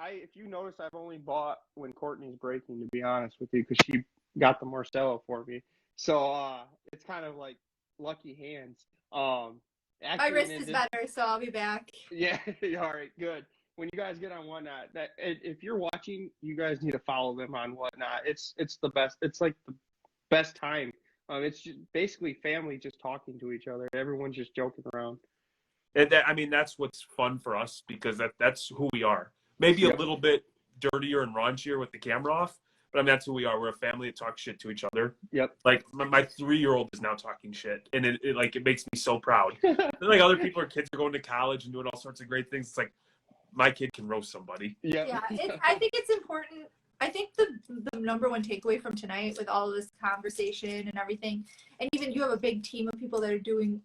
if you notice, I've only bought when Courtney's breaking, to be honest with you, because she got the Marcelo for me. So it's kind of like lucky hands. My wrist is better, so I'll be back. Yeah, all right, good. When you guys get on Whatnot, if you're watching, you guys need to follow them on Whatnot. It's the best. It's like the best time. It's just basically family just talking to each other. Everyone's just joking around. And that's what's fun for us because that's who we are. Maybe a little bit dirtier and raunchier with the camera off, but that's who we are. We're a family that talks shit to each other. Yep. Like my 3-year-old is now talking shit, and it makes me so proud. Like other people, kids are going to college and doing all sorts of great things. It's like my kid can roast somebody. Yep. Yeah. I think it's important. I think the number one takeaway from tonight with all of this conversation and everything, and even you have a big team of people that are doing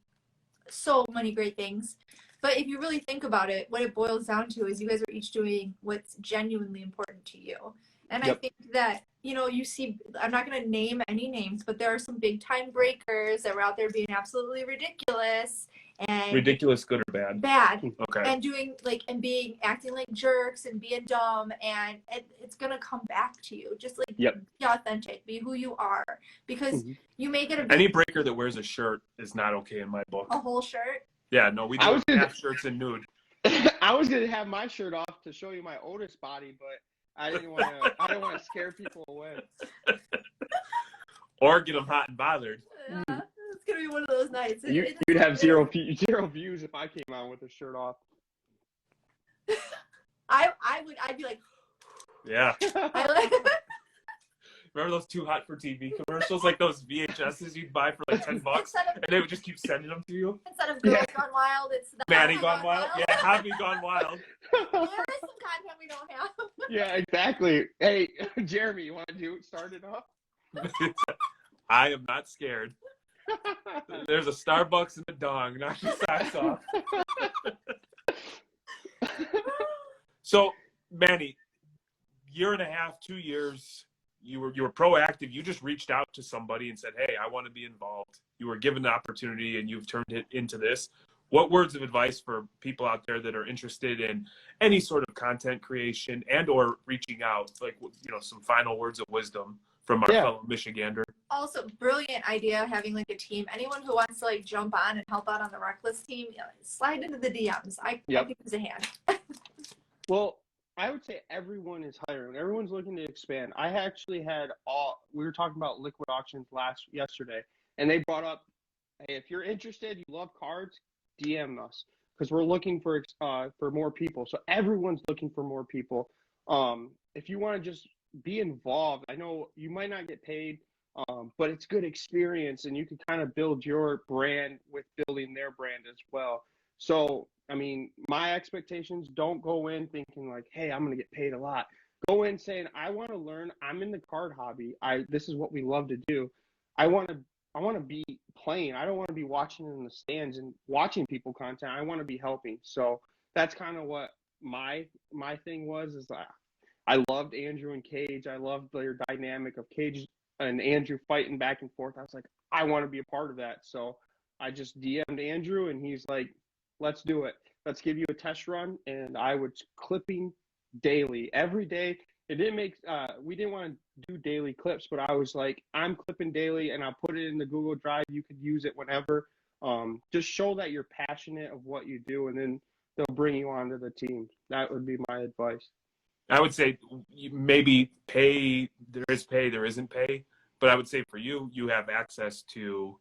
so many great things. But if you really think about it, what it boils down to is you guys are each doing what's genuinely important to you. And I think that, you know, you see, I'm not going to name any names, but there are some big time breakers that were out there being absolutely ridiculous. And ridiculous, good or bad? Bad. Okay. And doing like, and being, acting like jerks and being dumb. And it's going to come back to you. Just like be authentic, be who you are. Because you may get any breaker that wears a shirt is not okay in my book. A whole shirt? Yeah, no, we do half shirts and nude. I was gonna have my shirt off to show you my Otis body, but I didn't want to scare people away. Or get them hot and bothered. Yeah, it's gonna be one of those nights. You'd have zero views if I came on with a shirt off. I'd be like, yeah. Remember those Too Hot for TV commercials, like those VHSs you'd buy for like $10, and they would just keep sending them to you? Instead of Girls Gone Wild, it's the Manny Gone Wild? Yeah, Hobby Gone Wild. Yeah, there's some content we don't have. Yeah, exactly. Hey, Jeremy, you want to start it off? I am not scared. There's a Starbucks and a dong. Knock your socks off. So, Manny, 1.5 years, 2 years, you were proactive. You just reached out to somebody and said, hey, I want to be involved. You were given the opportunity and you've turned it into this. What words of advice for people out there that are interested in any sort of content creation and or reaching out, like, you know, some final words of wisdom from our fellow Michigander? Also, brilliant idea having like a team. Anyone who wants to like jump on and help out on the Reckless team, slide into the DMs. I think there's a hand. Well, I would say everyone is hiring. Everyone's looking to expand. I actually had we were talking about liquid auctions yesterday, and they brought up, hey, if you're interested, you love cards, DM us, because we're looking for more people. So everyone's looking for more people. If you want to just be involved, I know you might not get paid, but it's good experience, and you can kind of build your brand with building their brand as well. So, I mean, my expectations, don't go in thinking like, hey, I'm going to get paid a lot. Go in saying, I want to learn. I'm in the card hobby. This is what we love to do. I want to be playing. I don't want to be watching in the stands and watching people content. I want to be helping. So that's kind of what my thing was, is that I loved Andrew and Cage. I loved their dynamic of Cage and Andrew fighting back and forth. I was like, I want to be a part of that. So I just DM'd Andrew, and he's like, let's do it. Let's give you a test run. And I was clipping daily, every day. It didn't make, we didn't want to do daily clips, but I was like, I'm clipping daily, and I'll put it in the Google Drive. You could use it whenever. Just show that you're passionate of what you do, and then they'll bring you onto the team. That would be my advice. I would say maybe pay, there is pay, there isn't pay. But I would say for you, you have access to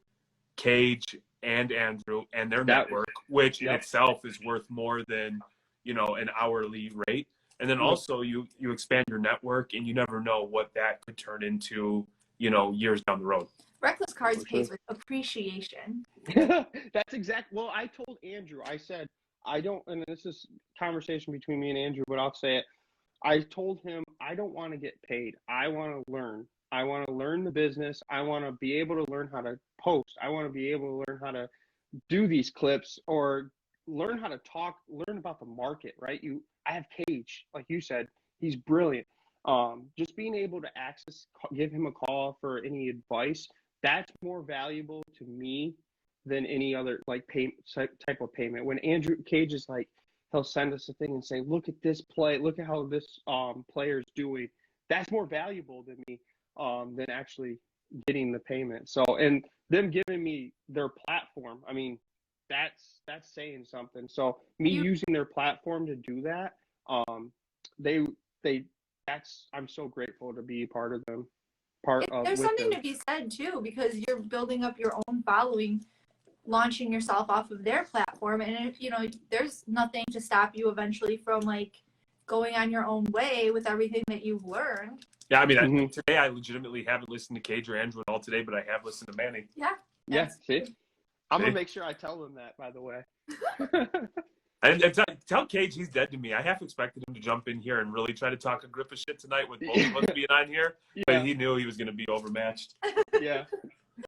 Cage and Andrew and their network, which in itself is worth more than, you know, an hourly rate. And then also you expand your network, and you never know what that could turn into, you know, years down the road. Reckless Cards pays with appreciation. That's exact. Well, I told Andrew, I said, I don't, and this is conversation between me and Andrew, but I'll say it. I told him, I don't want to get paid. I want to learn. I want to learn the business. I want to be able to learn how to post. I want to be able to learn how to do these clips, or learn how to talk, learn about the market, right? I have Cage, like you said, he's brilliant. Just being able to give him a call for any advice, that's more valuable to me than any other like type of payment. When Andrew Cage is like, he'll send us a thing and say, look at this play, look at how this player's doing. That's more valuable to me than actually getting the payment. So, and them giving me their platform, I mean, that's saying something. So me using their platform to do that, I'm so grateful to be part of them. There's something to be said too, because you're building up your own following, launching yourself off of their platform, and if, you know, there's nothing to stop you eventually from like going on your own way with everything that you've learned. Yeah, I mean, today I legitimately haven't listened to Cage or Andrew at all today, but I have listened to Manny. Yeah, see? I'm going to make sure I tell them that, by the way. And tell Cage he's dead to me. I half expected him to jump in here and really try to talk a grip of shit tonight with both of us being on here, but he knew he was going to be overmatched. Yeah.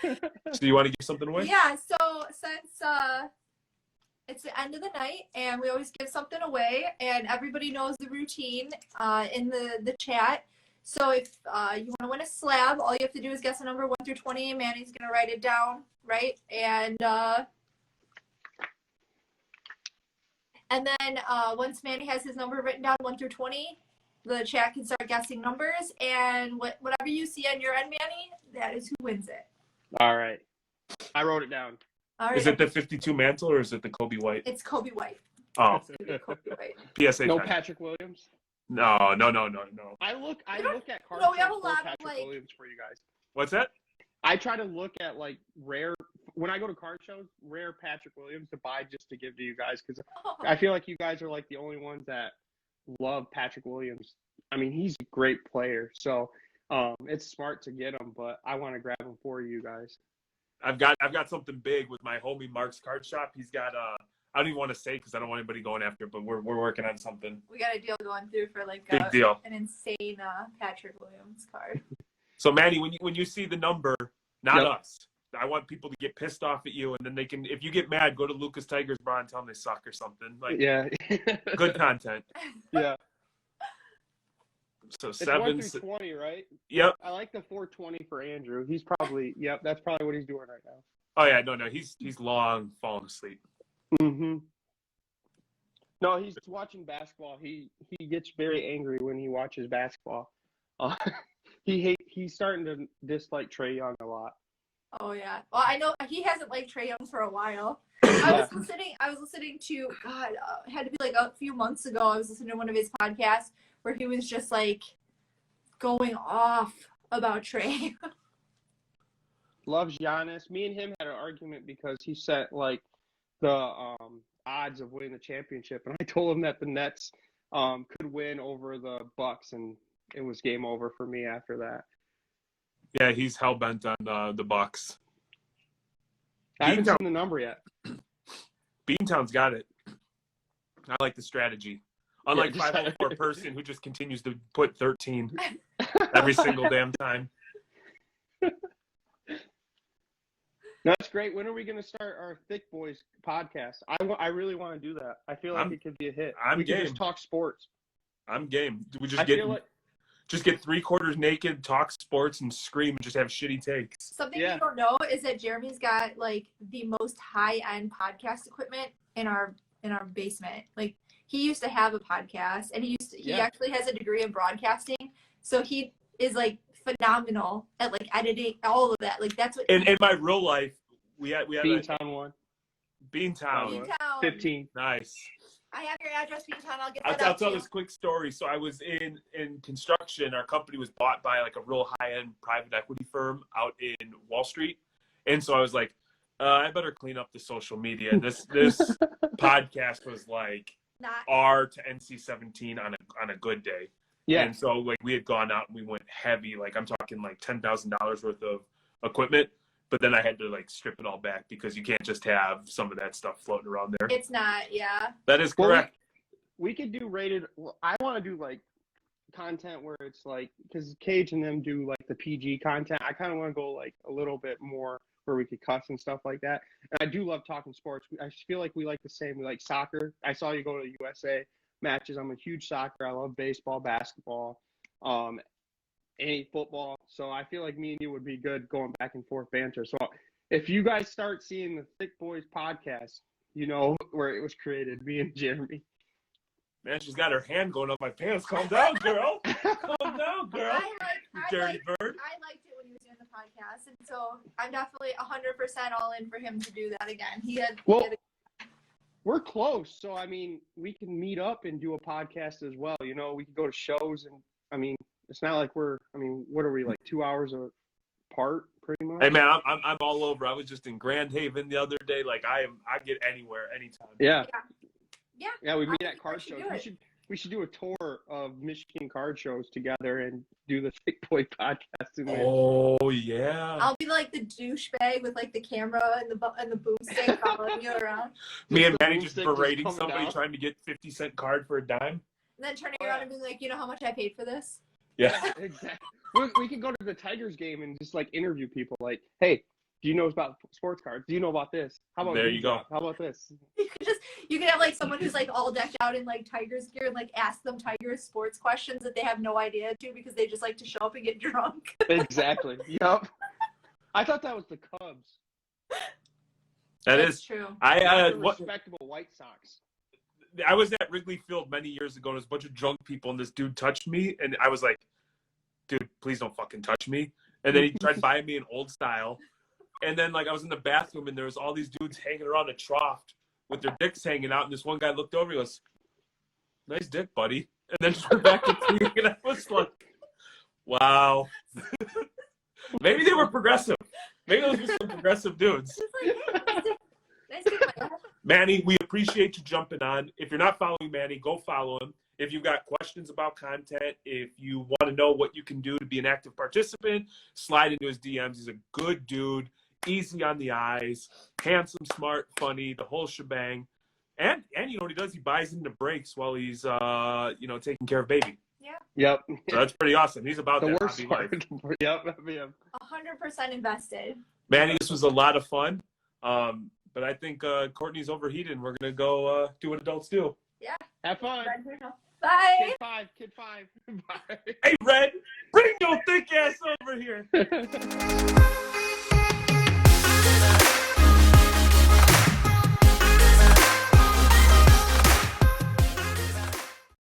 So you want to give something away? Yeah, so since It's the end of the night, and we always give something away, and everybody knows the routine in the chat. So if you want to win a slab, all you have to do is guess a number 1 through 20. Manny's going to write it down, right? And then once Manny has his number written down 1 through 20, the chat can start guessing numbers. And whatever you see on your end, Manny, that is who wins it. All right. I wrote it down. All right. Is it the 52 mantle or is it the Kobe White? It's Kobe White. Oh, Kobe White. PSA. No time. Patrick Williams. No. I look at card we have shows a for lot of, Patrick like- Williams for you guys. What's that? I try to look at like rare when I go to card shows, rare Patrick Williams to buy just to give to you guys because I feel like you guys are like the only ones that love Patrick Williams. I mean, he's a great player, so it's smart to get him, but I want to grab him for you guys. I've got something big with my homie Mark's card shop. He's got I don't even want to say because I don't want anybody going after it, but we're working on something. We got a deal going through for like Big deal. an insane Patrick Williams card. So Manny, when you see the number, not Yep. us. I want people to get pissed off at you, and then they can, if you get mad, go to Lucas Tigers Bra and tell them they suck or something. Like, Yeah. good content. Yeah. So It's 7. 1 through 20, right? Yep. I like the 420 for Andrew. He's probably that's probably what he's doing right now. Oh yeah, no, he's long falling asleep. Mm-hmm. No, he's watching basketball. He gets very angry when he watches basketball. He's starting to dislike Trae Young a lot. Oh yeah. Well, I know he hasn't liked Trae Young for a while. I was listening to it had to be like a few months ago. I was listening to one of his podcasts where he was just like going off about Trae. Loves Giannis. Me and him had an argument because he set like the odds of winning the championship, and I told him that the Nets could win over the Bucks, and it was game over for me after that. Yeah, he's hell bent on the Bucks. I haven't seen the number yet. Beantown's got it. I like the strategy. Unlike Yeah, 504 person who just continues to put 13 every single damn time. That's great. When are we going to start our Thick Boys podcast? I really want to do that. I feel like it could be a hit. We game. can just talk sports. I'm game. We I feel like just get 3/4 naked, talk sports, and scream, and just have shitty takes. Something Yeah. you don't know is that Jeremy's got like the most high-end podcast equipment in our basement. Like he used to have a podcast, and he actually has a degree in broadcasting, so he is like phenomenal at like editing all of that. Like that's what. In my real life, we had Beantown one. Beantown. Beantown. 15. Nice. I have your address, Beantown. I'll get that I'll out tell to you. this quick story. So I was in construction. Our company was bought by like a real high-end private equity firm out in Wall Street. And so I was like, I better clean up the social media. And this podcast was like Not R to NC-17 on a good day. Yeah. And so like we had gone out and we went heavy. Like I'm talking like $10,000 worth of equipment. But then I had to like strip it all back because you can't just have some of that stuff floating around there. It's not. Yeah. That is Well, correct. we could do rated. I want to do like content where it's like, because Cage and them do like the PG content. I kind of want to go like a little bit more where we could cuss and stuff like that. And I do love talking sports. I feel like we like the same. We like soccer. I saw you go to USA matches. I'm a huge soccer. I love baseball, basketball, any football. So I feel like me and you would be good going back and forth banter. So if you guys start seeing the Thick Boys podcast, you know where it was created, me and Jeremy. Man, she's got her hand going up my pants. Calm down, girl. Calm down, girl. You dirty bird. I liked it when he was doing the podcast, and so I'm definitely 100% all in for him to do that again. We're close, so I mean, we can meet up and do a podcast as well. You know, we can go to shows, and I mean, it's not like what are we, like 2 hours apart, pretty much? Hey man, I'm all over. I was just in Grand Haven the other day. Like I get anywhere, anytime. Yeah. Yeah. Yeah, we meet I at think card we should shows. do it. We should do a tour of Michigan card shows together and do the Thick Boy podcast. Oh yeah. I'll be like the douchebag with like the camera and the boomstick following you around, Me and the Manny just boomstick just berating coming somebody down. trying to get 50-cent card for a dime. and then turning around and being like, you know how much I paid for this? Yeah. Exactly. We could go to the Tigers game and just like interview people. Like, hey, Do you know about sports cards? Do you know about this? How about There you go. How about this? You could have like someone who's like all decked out in like Tigers gear and like ask them Tigers sports questions that they have no idea to because they just like to show up and get drunk. Exactly. Yep. I thought that was the Cubs. That's true. Respectable White Sox. I was at Wrigley Field many years ago, and there's a bunch of drunk people, and this dude touched me, and I was like, dude, please don't fucking touch me. And then he tried buying me an old style. And then, like, I was in the bathroom, and there was all these dudes hanging around a trough with their dicks hanging out, and this one guy looked over, he goes, nice dick, buddy. And then just went back to puke, and I was like, wow. Maybe they were progressive. Maybe those were some progressive dudes. Manny, we appreciate you jumping on. If you're not following Manny, go follow him. If you've got questions about content, if you want to know what you can do to be an active participant, slide into his DMs. He's a good dude, easy on the eyes, handsome, smart, funny, the whole shebang. And you know what he does? He buys into breaks while he's taking care of baby. Yeah. Yep. So that's pretty awesome. He's about The that worst hobby part. life. Yep. 100% invested. Manny, this was a lot of fun. But I think Courtney's overheated, and we're going to go do what adults do. Yeah. Have fun. Bye. Kid 5. Bye. Hey, Red, bring your thick ass over here.